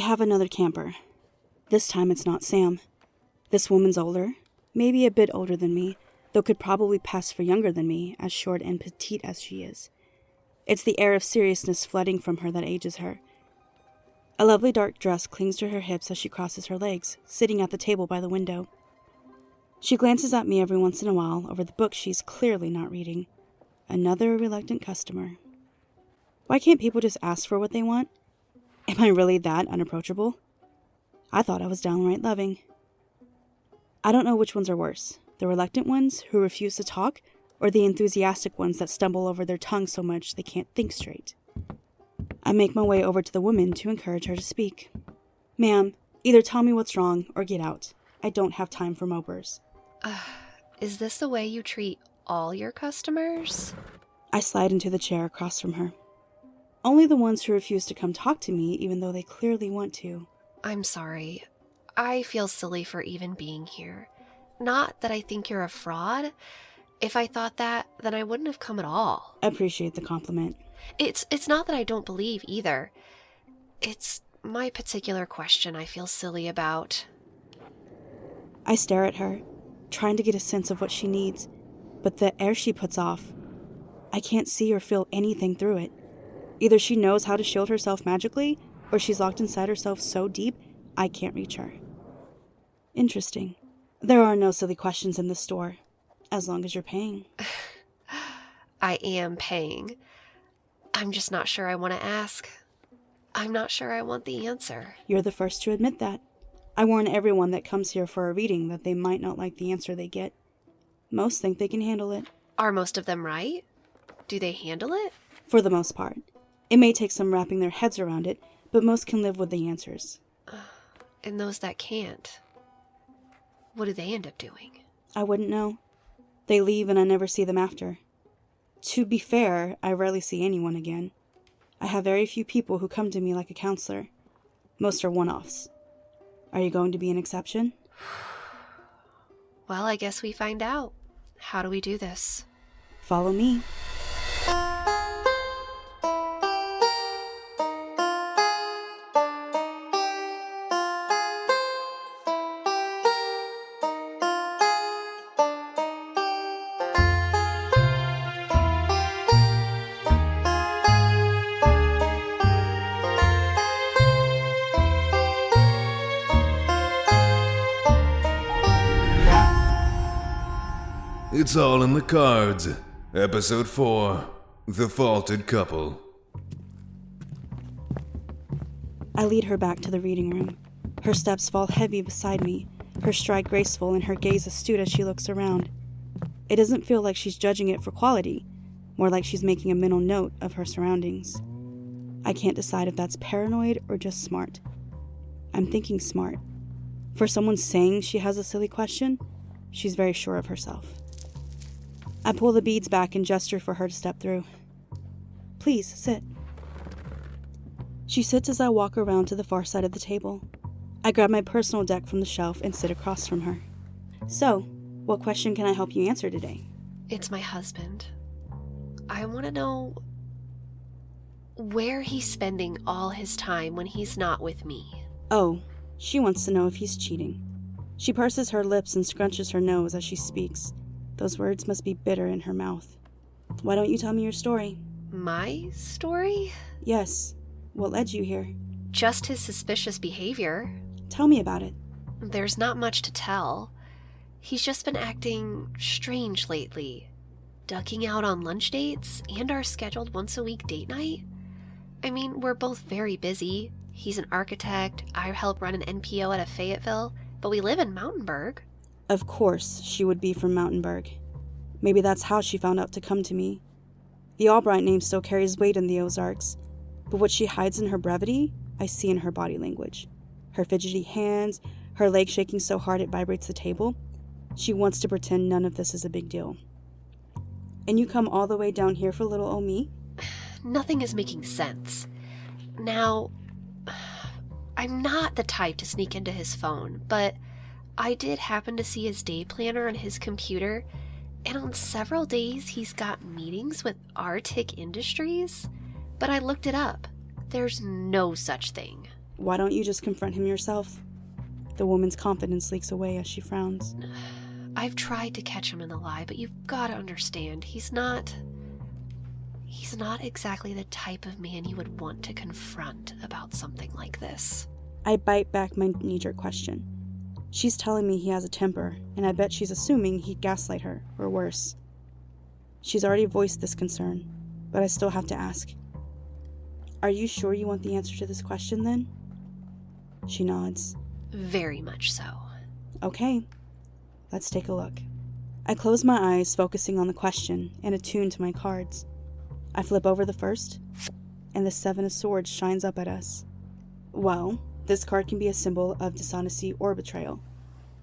have another camper. This time it's not Sam. This woman's older, maybe a bit older than me, though could probably pass for younger than me, as short and petite as she is. It's the air of seriousness flooding from her that ages her. A lovely dark dress clings to her hips as she crosses her legs, sitting at the table by the window. She glances at me every once in a while over the book she's clearly not reading. Another reluctant customer. Why can't people just ask for what they want? Am I really that unapproachable? I thought I was downright loving. I don't know which ones are worse, the reluctant ones who refuse to talk, or the enthusiastic ones that stumble over their tongue so much they can't think straight. I make my way over to the woman to encourage her to speak. Ma'am, either tell me what's wrong or get out. I don't have time for mopers. Is this the way you treat all your customers? I slide into the chair across from her. Only the ones who refuse to come talk to me even though they clearly want to. I'm sorry. I feel silly for even being here. Not that I think you're a fraud. If I thought that, then I wouldn't have come at all. I appreciate the compliment. It's not that I don't believe either. It's my particular question I feel silly about. I stare at her, trying to get a sense of what she needs, but the air she puts off, I can't see or feel anything through it. Either she knows how to shield herself magically, or she's locked inside herself so deep, I can't reach her. Interesting. There are no silly questions in this store, as long as you're paying. I am paying. I'm just not sure I want to ask. I'm not sure I want the answer. You're the first to admit that. I warn everyone that comes here for a reading that they might not like the answer they get. Most think they can handle it. Are most of them right? Do they handle it? For the most part. It may take some wrapping their heads around it, but most can live with the answers. And those that can't, what do they end up doing? I wouldn't know. They leave and I never see them after. To be fair, I rarely see anyone again. I have very few people who come to me like a counselor. Most are one-offs. Are you going to be an exception? Well, I guess we find out. How do we do this? Follow me. It's all in the cards. Episode 4, The Faulted Couple. I lead her back to the reading room. Her steps fall heavy beside me, her stride graceful and her gaze astute as she looks around. It doesn't feel like she's judging it for quality, more like she's making a mental note of her surroundings. I can't decide if that's paranoid or just smart. I'm thinking smart. For someone saying she has a silly question, she's very sure of herself. I pull the beads back and gesture for her to step through. Please, sit. She sits as I walk around to the far side of the table. I grab my personal deck from the shelf and sit across from her. So, what question can I help you answer today? It's my husband. I want to know where he's spending all his time when he's not with me. Oh, she wants to know if he's cheating. She purses her lips and scrunches her nose as she speaks. Those words must be bitter in her mouth. Why don't you tell me your story? My story? Yes. What led you here? Just his suspicious behavior. Tell me about it. There's not much to tell. He's just been acting strange lately. Ducking out on lunch dates and our scheduled once-a-week date night. I mean, we're both very busy. He's an architect, I help run an NPO out of Fayetteville, but we live in Mountainburg. Of course she would be from Mountainburg. Maybe that's how she found out to come to me. The Albright name still carries weight in the Ozarks, but what she hides in her brevity, I see in her body language. Her fidgety hands, her leg shaking so hard it vibrates the table. She wants to pretend none of this is a big deal. And you come all the way down here for little old me? Nothing is making sense. Now, I'm not the type to sneak into his phone, but I did happen to see his day planner on his computer, and on several days he's got meetings with Arctic Industries, but I looked it up. There's no such thing. Why don't you just confront him yourself? The woman's confidence leaks away as she frowns. I've tried to catch him in the lie, but you've got to understand, he's not exactly the type of man you would want to confront about something like this. I bite back my knee-jerk question. She's telling me he has a temper, and I bet she's assuming he'd gaslight her, or worse. She's already voiced this concern, but I still have to ask. Are you sure you want the answer to this question, then? She nods. Very much so. Okay, let's take a look. I close my eyes, focusing on the question, and attune to my cards. I flip over the first, and the 7 of Swords shines up at us. Well, this card can be a symbol of dishonesty or betrayal.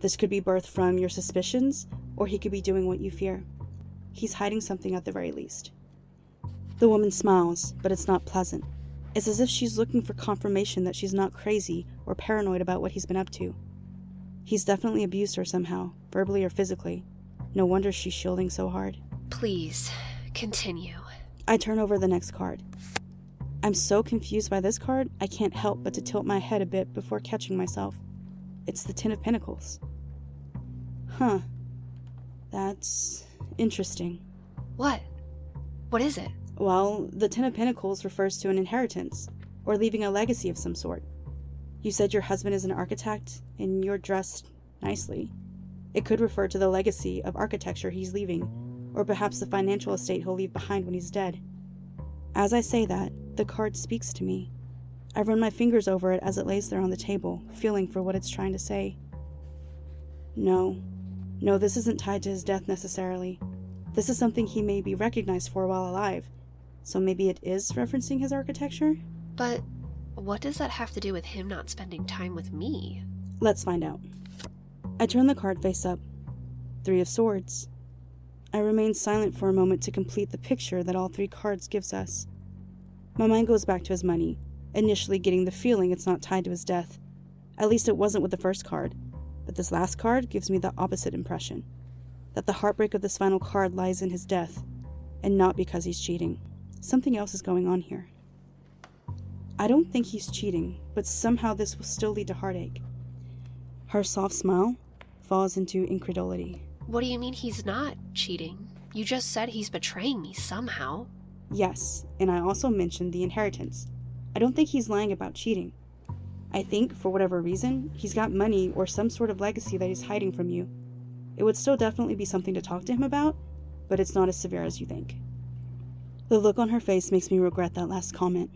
This could be birthed from your suspicions, or he could be doing what you fear. He's hiding something at the very least. The woman smiles, but it's not pleasant. It's as if she's looking for confirmation that she's not crazy or paranoid about what he's been up to. He's definitely abused her somehow, verbally or physically. No wonder she's shielding so hard. Please, continue. I turn over the next card. I'm so confused by this card, I can't help but to tilt my head a bit before catching myself. It's the Ten of Pentacles. Huh. That's interesting. What? What is it? Well, the Ten of Pentacles refers to an inheritance, or leaving a legacy of some sort. You said your husband is an architect, and you're dressed nicely. It could refer to the legacy of architecture he's leaving, or perhaps the financial estate he'll leave behind when he's dead. As I say that, the card speaks to me. I run my fingers over it as it lays there on the table, feeling for what it's trying to say. No, this isn't tied to his death necessarily. This is something he may be recognized for while alive, so maybe it is referencing his architecture? But what does that have to do with him not spending time with me? Let's find out. I turn the card face up. 3 of Swords. I remain silent for a moment to complete the picture that all 3 cards gives us. My mind goes back to his money, initially getting the feeling it's not tied to his death. At least it wasn't with the first card, but this last card gives me the opposite impression. That the heartbreak of this final card lies in his death, and not because he's cheating. Something else is going on here. I don't think he's cheating, but somehow this will still lead to heartache. Her soft smile falls into incredulity. What do you mean he's not cheating? You just said he's betraying me somehow. Yes, and I also mentioned the inheritance. I don't think he's lying about cheating. I think, for whatever reason, he's got money or some sort of legacy that he's hiding from you. It would still definitely be something to talk to him about, but it's not as severe as you think. The look on her face makes me regret that last comment.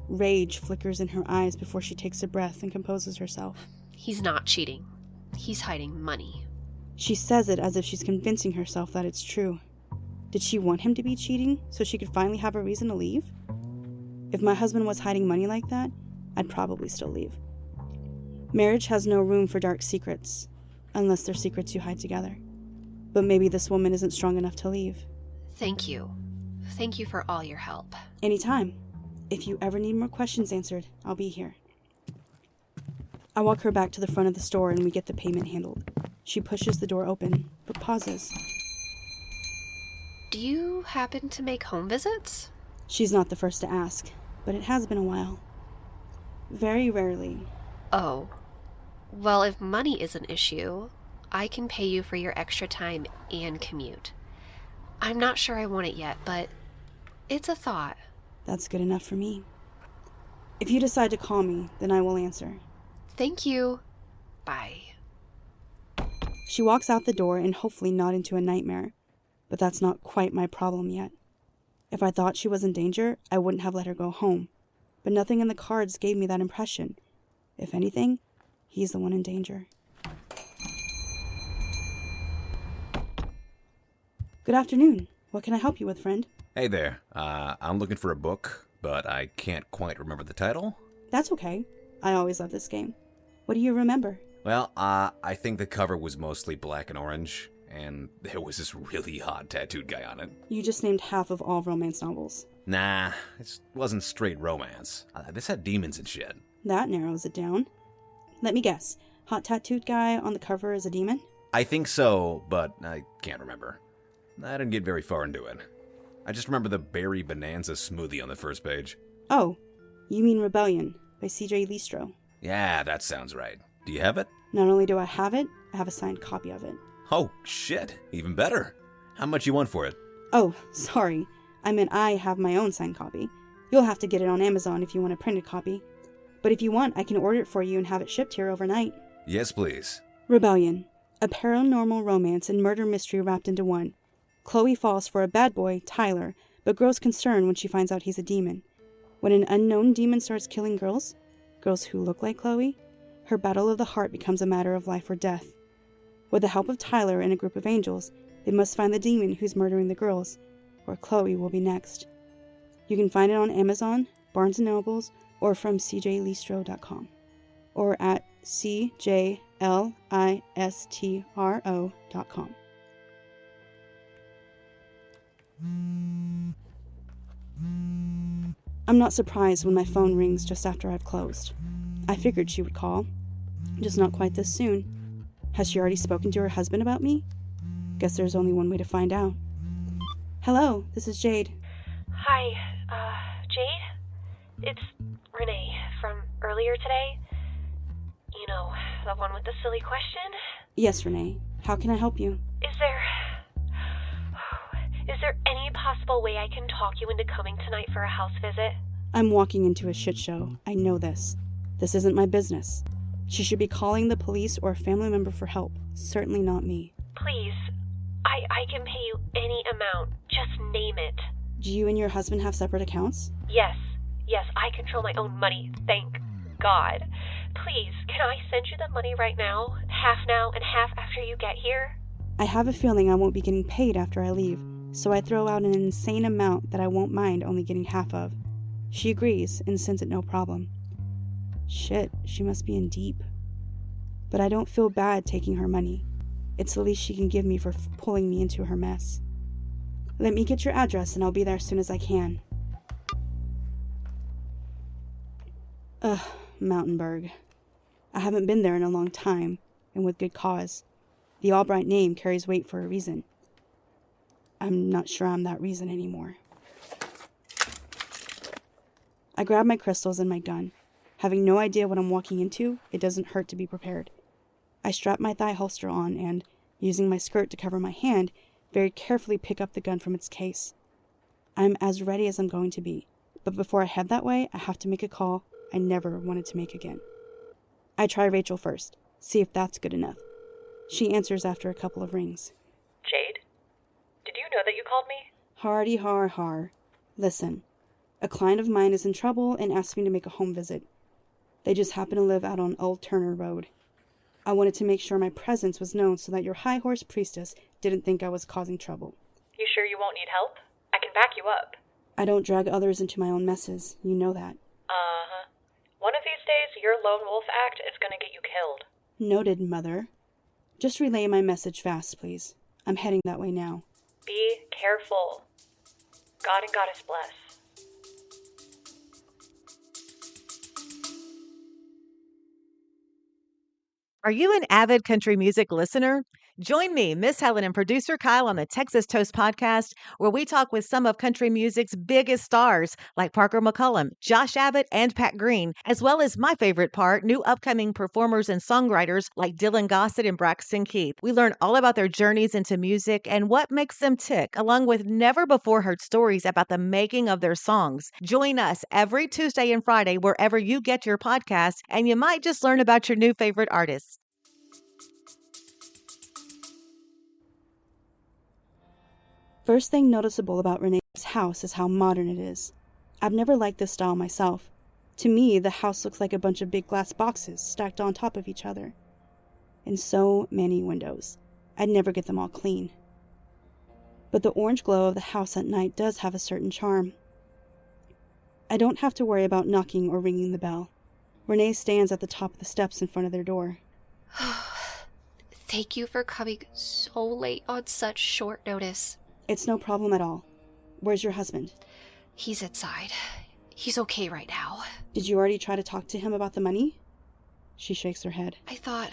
Rage flickers in her eyes before she takes a breath and composes herself. He's not cheating. He's hiding money. She says it as if she's convincing herself that it's true. Did she want him to be cheating so she could finally have a reason to leave? If my husband was hiding money like that, I'd probably still leave. Marriage has no room for dark secrets, unless they're secrets you hide together. But maybe this woman isn't strong enough to leave. Thank you. Thank you for all your help. Anytime. If you ever need more questions answered, I'll be here. I walk her back to the front of the store and we get the payment handled. She pushes the door open, but pauses. Do you happen to make home visits? She's not the first to ask, but it has been a while. Very rarely. Oh. Well, if money is an issue, I can pay you for your extra time and commute. I'm not sure I want it yet, but it's a thought. That's good enough for me. If you decide to call me, then I will answer. Thank you. Bye. She walks out the door and hopefully not into a nightmare, but that's not quite my problem yet. If I thought she was in danger, I wouldn't have let her go home, but nothing in the cards gave me that impression. If anything, he's the one in danger. Good afternoon. What can I help you with, friend? Hey there. I'm looking for a book, but I can't quite remember the title. That's okay. I always love this game. What do you remember? Well, I think the cover was mostly black and orange, and there was this really hot tattooed guy on it. You just named half of all romance novels. Nah, it wasn't straight romance. This had demons and shit. That narrows it down. Let me guess. Hot tattooed guy on the cover is a demon? I think so, but I can't remember. I didn't get very far into it. I just remember the berry bonanza smoothie on the first page. Oh, you mean Rebellion by C.J. Listro. Yeah, that sounds right. Do you have it? Not only do I have it, I have a signed copy of it. Oh, shit. Even better. How much you want for it? Oh, sorry. I meant I have my own signed copy. You'll have to get it on Amazon if you want a printed copy. But if you want, I can order it for you and have it shipped here overnight. Yes, please. Rebellion. A paranormal romance and murder mystery wrapped into one. Chloe falls for a bad boy, Tyler, but grows concerned when she finds out he's a demon. When an unknown demon starts killing girls who look like Chloe, her battle of the heart becomes a matter of life or death. With the help of Tyler and a group of angels, they must find the demon who's murdering the girls, or Chloe will be next. You can find it on Amazon, Barnes & Nobles, or from cjlistro.com, or at cjlistro.com. I'm not surprised when my phone rings just after I've closed. I figured she would call, just not quite this soon. Has she already spoken to her husband about me? Guess there's only one way to find out. Hello, this is Jade. Hi, Jade? It's Renee from earlier today. You know, the one with the silly question? Yes, Renee. How can I help you? Is there any possible way I can talk you into coming tonight for a house visit? I'm walking into a shit show. I know this. This isn't my business. She should be calling the police or a family member for help. Certainly not me. Please, I can pay you any amount. Just name it. Do you and your husband have separate accounts? Yes, I control my own money, thank God. Please, can I send you the money right now? Half now and half after you get here? I have a feeling I won't be getting paid after I leave, so I throw out an insane amount that I won't mind only getting half of. She agrees and sends it no problem. Shit, she must be in deep. But I don't feel bad taking her money. It's the least she can give me for pulling me into her mess. Let me get your address and I'll be there as soon as I can. Mountainburg. I haven't been there in a long time, and with good cause. The Albright name carries weight for a reason. I'm not sure I'm that reason anymore. I grab my crystals and my gun. Having no idea what I'm walking into, it doesn't hurt to be prepared. I strap my thigh holster on and, using my skirt to cover my hand, very carefully pick up the gun from its case. I'm as ready as I'm going to be, but before I head that way, I have to make a call I never wanted to make again. I try Rachel first, see if that's good enough. She answers after a couple of rings. Jade? Did you know that you called me? Hardy har har. Listen, a client of mine is in trouble and asked me to make a home visit. They just happen to live out on Old Turner Road. I wanted to make sure my presence was known so that your high horse priestess didn't think I was causing trouble. You sure you won't need help? I can back you up. I don't drag others into my own messes. You know that. Uh-huh. One of these days, your lone wolf act is gonna get you killed. Noted, Mother. Just relay my message fast, please. I'm heading that way now. Be careful. God and Goddess bless. Are you an avid country music listener? Join me, Miss Helen, and producer Kyle on the Texas Toast podcast, where we talk with some of country music's biggest stars, like Parker McCullum, Josh Abbott, and Pat Green, as well as my favorite part, new upcoming performers and songwriters like Dylan Gossett and Braxton Keith. We learn all about their journeys into music and what makes them tick, along with never-before-heard stories about the making of their songs. Join us every Tuesday and Friday wherever you get your podcasts, and you might just learn about your new favorite artists. First thing noticeable about Renee's house is how modern it is. I've never liked this style myself. To me, the house looks like a bunch of big glass boxes stacked on top of each other. And so many windows. I'd never get them all clean. But the orange glow of the house at night does have a certain charm. I don't have to worry about knocking or ringing the bell. Renee stands at the top of the steps in front of their door. Thank you for coming so late on such short notice. It's no problem at all. Where's your husband? He's inside. He's okay right now. Did you already try to talk to him about the money? She shakes her head. I thought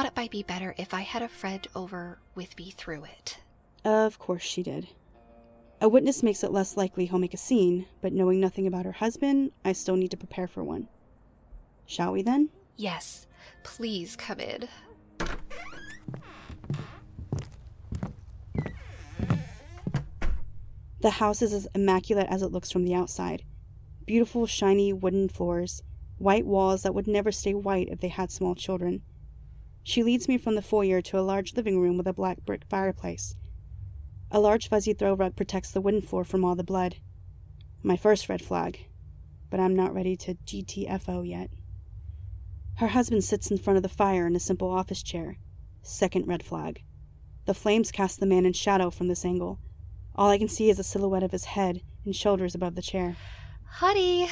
it might be better if I had a friend over with me through it. Of course she did. A witness makes it less likely he'll make a scene, but knowing nothing about her husband, I still need to prepare for one. Shall we then? Yes, please come in. The house is as immaculate as it looks from the outside. Beautiful, shiny wooden floors, white walls that would never stay white if they had small children. She leads me from the foyer to a large living room with a black brick fireplace. A large fuzzy throw rug protects the wooden floor from all the blood. My first red flag, but I'm not ready to GTFO yet. Her husband sits in front of the fire in a simple office chair. Second red flag. The flames cast the man in shadow from this angle. All I can see is a silhouette of his head and shoulders above the chair. Honey,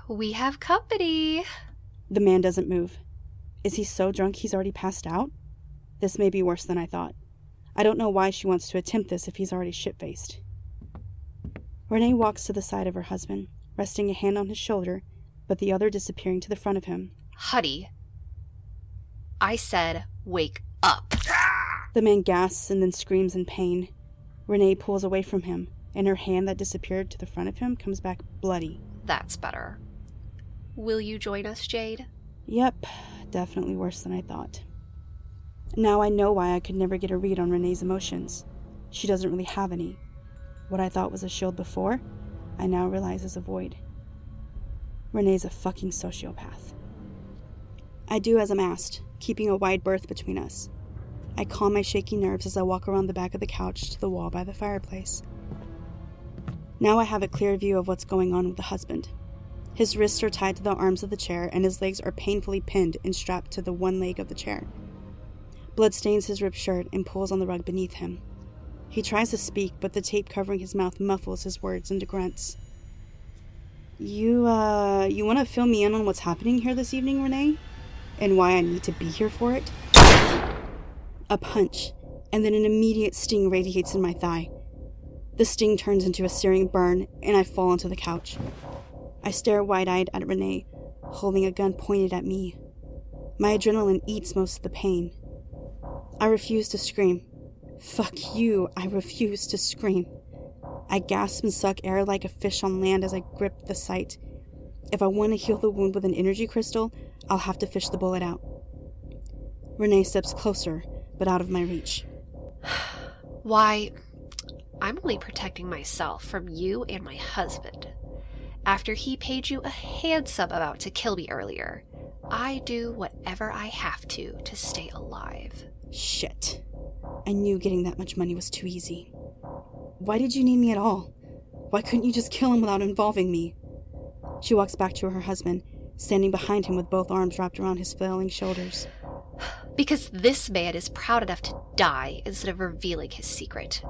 we have company. The man doesn't move. Is he so drunk he's already passed out? This may be worse than I thought. I don't know why she wants to attempt this if he's already shit-faced. Renee walks to the side of her husband, resting a hand on his shoulder, but the other disappearing to the front of him. Honey, I said wake up. The man gasps and then screams in pain. Renee pulls away from him, and her hand that disappeared to the front of him comes back bloody. That's better. Will you join us, Jade? Yep, definitely worse than I thought. Now I know why I could never get a read on Renee's emotions. She doesn't really have any. What I thought was a shield before, I now realize is a void. Renee's a fucking sociopath. I do as I'm asked, keeping a wide berth between us. I calm my shaky nerves as I walk around the back of the couch to the wall by the fireplace. Now I have a clear view of what's going on with the husband. His wrists are tied to the arms of the chair, and his legs are painfully pinned and strapped to the one leg of the chair. Blood stains his ripped shirt and pools on the rug beneath him. He tries to speak, but the tape covering his mouth muffles his words into grunts. You want to fill me in on what's happening here this evening, Renee? And why I need to be here for it? A punch, and then an immediate sting radiates in my thigh. The sting turns into a searing burn, and I fall onto the couch. I stare wide-eyed at Renee, holding a gun pointed at me. My adrenaline eats most of the pain. I refuse to scream. Fuck you, I refuse to scream. I gasp and suck air like a fish on land as I grip the sight. If I want to heal the wound with an energy crystal, I'll have to fish the bullet out. Renee steps closer, but out of my reach. Why, I'm only protecting myself from you and my husband. After he paid you a handsome amount to kill me earlier, I do whatever I have to stay alive. Shit. I knew getting that much money was too easy. Why did you need me at all? Why couldn't you just kill him without involving me? She walks back to her husband, standing behind him with both arms wrapped around his flailing shoulders. Because this man is proud enough to die instead of revealing his secret.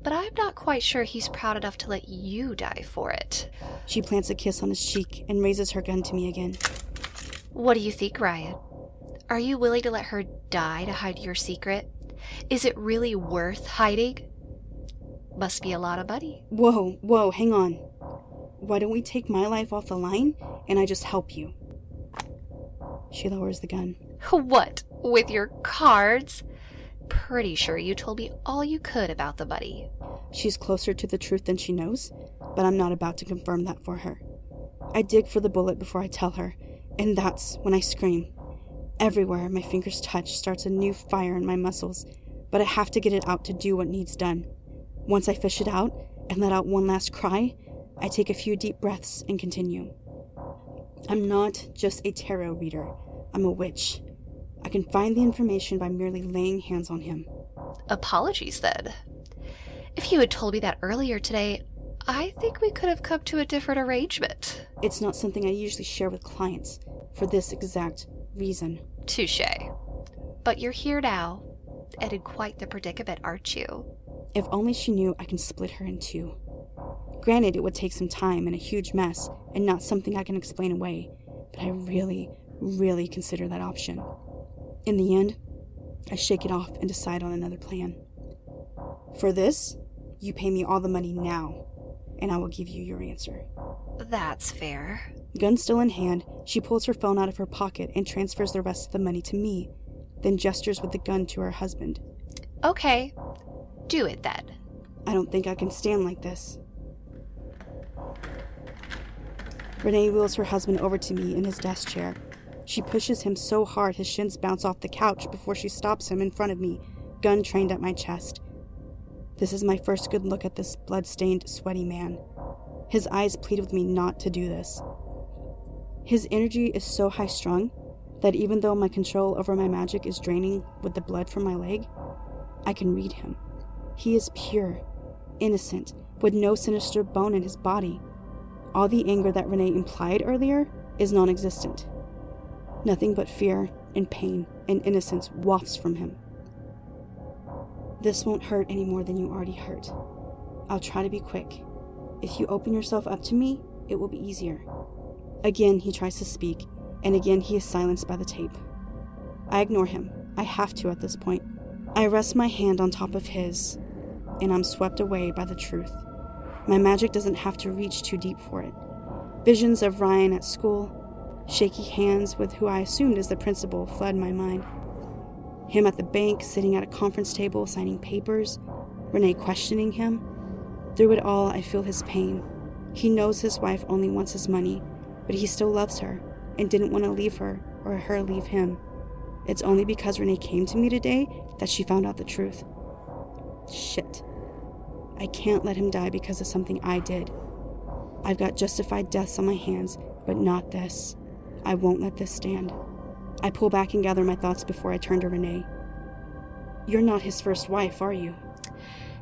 But I'm not quite sure he's proud enough to let you die for it. She plants a kiss on his cheek and raises her gun to me again. What do you think, Ryan? Are you willing to let her die to hide your secret? Is it really worth hiding? Must be a lot of money. Whoa, hang on. Why don't we take my life off the line and I just help you? She lowers the gun. What? With your cards? Pretty sure you told me all you could about the money. She's closer to the truth than she knows, but I'm not about to confirm that for her. I dig for the bullet before I tell her, and that's when I scream. Everywhere my fingers touch starts a new fire in my muscles, but I have to get it out to do what needs done. Once I fish it out and let out one last cry, I take a few deep breaths and continue. I'm not just a tarot reader. I'm a witch. I can find the information by merely laying hands on him. Apologies, then. If you had told me that earlier today, I think we could have come to a different arrangement. It's not something I usually share with clients, for this exact reason. Touché. But you're here now, and in quite the predicament, aren't you? If only she knew I can split her in two. Granted, it would take some time and a huge mess, and not something I can explain away, but I really consider that option. In the end, I shake it off and decide on another plan. For this, you pay me all the money now, and I will give you your answer. That's fair. Gun still in hand, she pulls her phone out of her pocket and transfers the rest of the money to me, then gestures with the gun to her husband. Okay, do it then. I don't think I can stand like this. Renee wheels her husband over to me in his desk chair. She pushes him so hard his shins bounce off the couch before she stops him in front of me, gun trained at my chest. This is my first good look at this blood-stained, sweaty man. His eyes plead with me not to do this. His energy is so high-strung that even though my control over my magic is draining with the blood from my leg, I can read him. He is pure, innocent, with no sinister bone in his body. All the anger that Renee implied earlier is non-existent. Nothing but fear and pain and innocence wafts from him. This won't hurt any more than you already hurt. I'll try to be quick. If you open yourself up to me, it will be easier. Again, he tries to speak, and again he is silenced by the tape. I ignore him. I have to at this point. I rest my hand on top of his, and I'm swept away by the truth. My magic doesn't have to reach too deep for it. Visions of Ryan at school, shaky hands with who I assumed is the principal, flood my mind. Him at the bank, sitting at a conference table, signing papers, Renee questioning him. Through it all, I feel his pain. He knows his wife only wants his money, but he still loves her and didn't want to leave her or her leave him. It's only because Renee came to me today that she found out the truth. Shit. I can't let him die because of something I did. I've got justified deaths on my hands, but not this. I won't let this stand. I pull back and gather my thoughts before I turn to Renee. You're not his first wife, are you?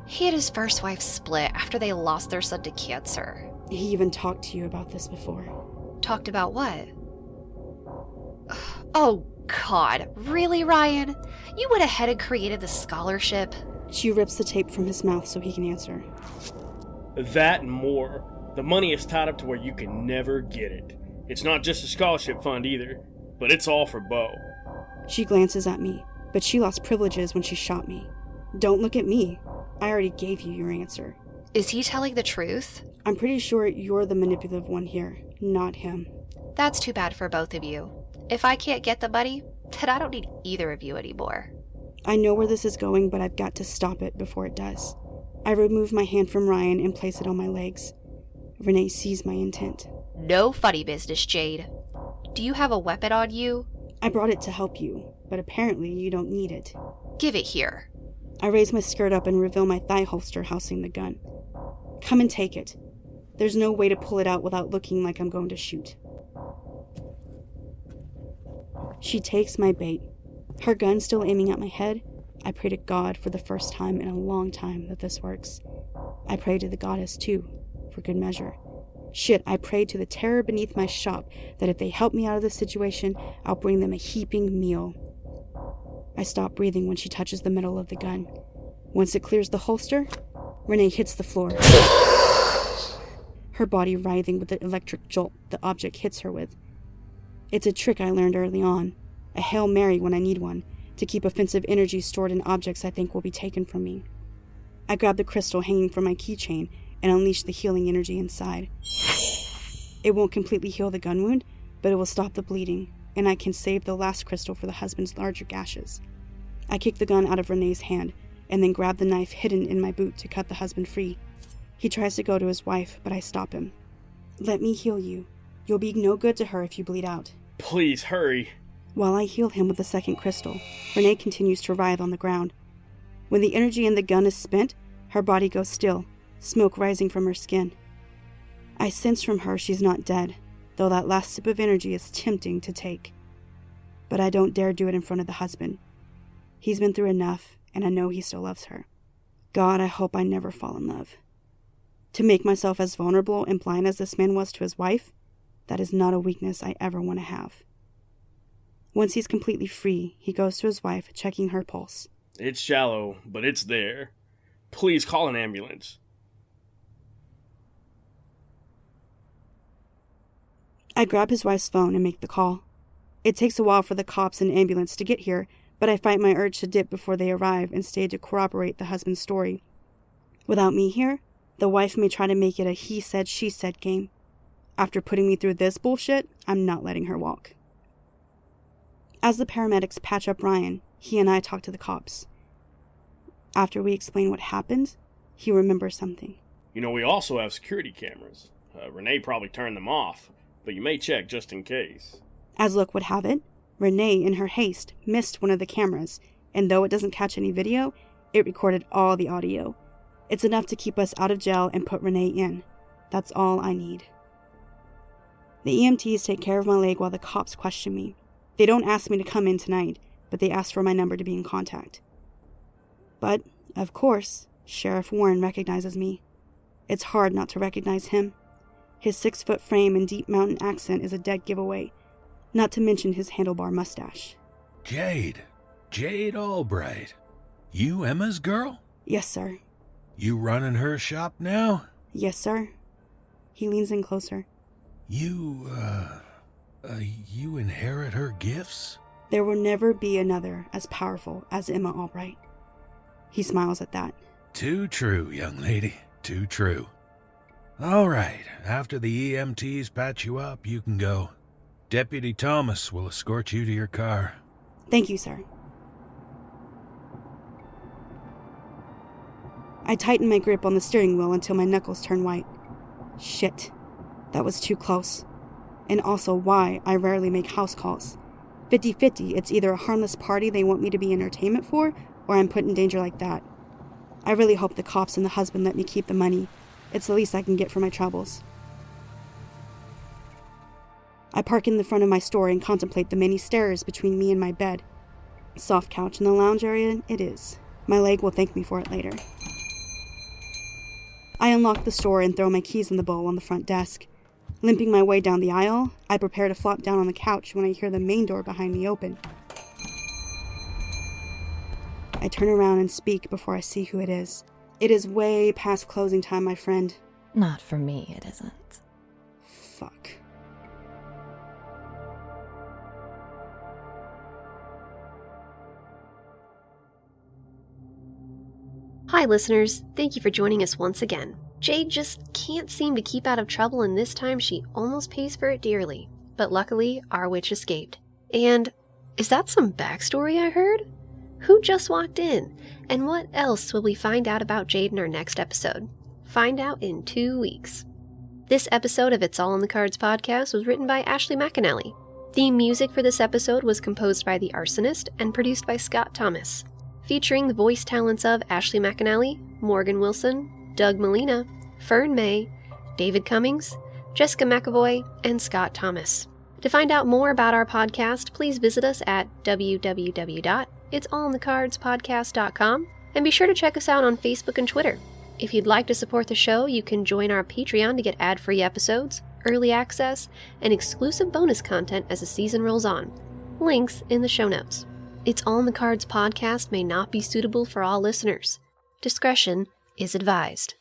He had his first wife split after they lost their son to cancer. He even talked to you about this before. Talked about what? Oh, God. Really, Ryan? You went ahead and created the scholarship? She rips the tape from his mouth so he can answer. That and more. The money is tied up to where you can never get it. It's not just a scholarship fund either, but it's all for Bo. She glances at me, but she lost privileges when she shot me. Don't look at me. I already gave you your answer. Is he telling the truth? I'm pretty sure you're the manipulative one here, not him. That's too bad for both of you. If I can't get the money, then I don't need either of you anymore. I know where this is going, but I've got to stop it before it does. I remove my hand from Ryan and place it on my legs. Renee sees my intent. No funny business, Jade. Do you have a weapon on you? I brought it to help you, but apparently you don't need it. Give it here. I raise my skirt up and reveal my thigh holster housing the gun. Come and take it. There's no way to pull it out without looking like I'm going to shoot. She takes my bait. Her gun still aiming at my head. I pray to God for the first time in a long time that this works. I pray to the goddess too, for good measure. Shit, I pray to the terror beneath my shop that if they help me out of this situation, I'll bring them a heaping meal. I stop breathing when she touches the middle of the gun. Once it clears the holster, Renee hits the floor. Her body writhing with the electric jolt the object hits her with. It's a trick I learned early on, a Hail Mary when I need one, to keep offensive energy stored in objects I think will be taken from me. I grab the crystal hanging from my keychain and unleash the healing energy inside. It won't completely heal the gun wound, but it will stop the bleeding, and I can save the last crystal for the husband's larger gashes. I kick the gun out of Renee's hand, and then grab the knife hidden in my boot to cut the husband free. He tries to go to his wife, but I stop him. Let me heal you. You'll be no good to her if you bleed out. Please, hurry. While I heal him with the second crystal, Renee continues to writhe on the ground. When the energy in the gun is spent, her body goes still, smoke rising from her skin. I sense from her she's not dead, though that last sip of energy is tempting to take. But I don't dare do it in front of the husband. He's been through enough, and I know he still loves her. God, I hope I never fall in love. To make myself as vulnerable and blind as this man was to his wife, that is not a weakness I ever want to have. Once he's completely free, he goes to his wife, checking her pulse. It's shallow, but it's there. Please call an ambulance. I grab his wife's phone and make the call. It takes a while for the cops and ambulance to get here, but I fight my urge to dip before they arrive and stay to corroborate the husband's story. Without me here, the wife may try to make it a he said, she said game. After putting me through this bullshit, I'm not letting her walk. As the paramedics patch up Ryan, he and I talk to the cops. After we explain what happened, he remembers something. You know, we also have security cameras. Renee probably turned them off. but you may check just in case. As luck would have it, Renee, in her haste, missed one of the cameras, and though it doesn't catch any video, it recorded all the audio. It's enough to keep us out of jail and put Renee in. That's all I need. The EMTs take care of my leg while the cops question me. They don't ask me to come in tonight, but they ask for my number to be in contact. But, of course, Sheriff Warren recognizes me. It's hard not to recognize him. His 6-foot frame and deep mountain accent is a dead giveaway, not to mention his handlebar mustache. Jade Albright. You Emma's girl? Yes, sir. You running her shop now? Yes, sir. He leans in closer. You inherit her gifts? There will never be another as powerful as Emma Albright. He smiles at that. Too true, young lady. Too true. All right, after the EMTs patch you up, you can go. Deputy Thomas will escort you to your car. Thank you, sir. I tighten my grip on the steering wheel until my knuckles turn white. Shit. That was too close. And also why I rarely make house calls. 50-50, it's either a harmless party they want me to be entertainment for, or I'm put in danger like that. I really hope the cops and the husband let me keep the money. It's the least I can get for my troubles. I park in the front of my store and contemplate the many stairs between me and my bed. Soft couch in the lounge area it is. My leg will thank me for it later. I unlock the store and throw my keys in the bowl on the front desk. Limping my way down the aisle, I prepare to flop down on the couch when I hear the main door behind me open. I turn around and speak before I see who it is. It is way past closing time, my friend. Not for me, it isn't. Fuck. Hi, listeners. Thank you for joining us once again. Jade just can't seem to keep out of trouble, and this time she almost pays for it dearly. But luckily, our witch escaped. And is that some backstory I heard? Who just walked in? And what else will we find out about Jade in our next episode? Find out in 2 weeks. This episode of It's All in the Cards podcast was written by Ashley McAnelly. Theme music for this episode was composed by ThaArsonist and produced by Scott Thomas. Featuring the voice talents of Ashley McAnelly, Morgan Wilson, Doug Malena, Fern May, David Cummings, Jessica McEvoy, and Scott Thomas. To find out more about our podcast, please visit us at www.it'sallinthecardspodcast.com and be sure to check us out on Facebook and Twitter. If you'd like to support the show, you can join our Patreon to get ad-free episodes, early access, and exclusive bonus content as the season rolls on. Links in the show notes. It's All in the Cards podcast may not be suitable for all listeners. Discretion is advised.